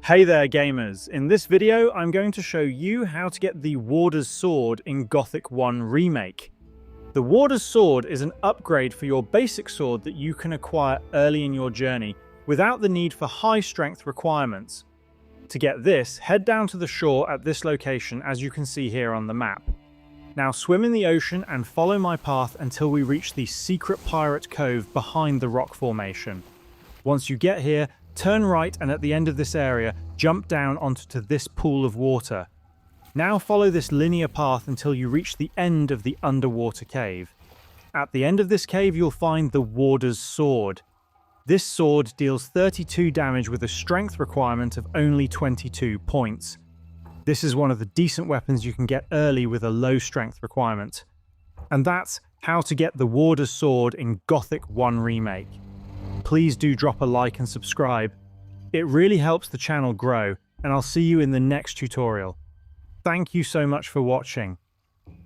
Hey there gamers, in this video I'm going to show you how to get the Warder's Sword in Gothic 1 Remake. The Warder's Sword is an upgrade for your basic sword that you can acquire early in your journey without the need for high strength requirements. To get this, head down to the shore at this location as you can see here on the map. Now swim in the ocean and follow my path until we reach the secret pirate cove behind the rock formation. Once you get here, turn right and at the end of this area, jump down onto this pool of water. Now follow this linear path until you reach the end of the underwater cave. At the end of this cave you'll find the Warder's Sword. This sword deals 32 damage with a strength requirement of only 22 points. This is one of the decent weapons you can get early with a low strength requirement. And that's how to get the Warder's Sword in Gothic 1 Remake. Please do drop a like and subscribe. It really helps the channel grow, and I'll see you in the next tutorial. Thank you so much for watching.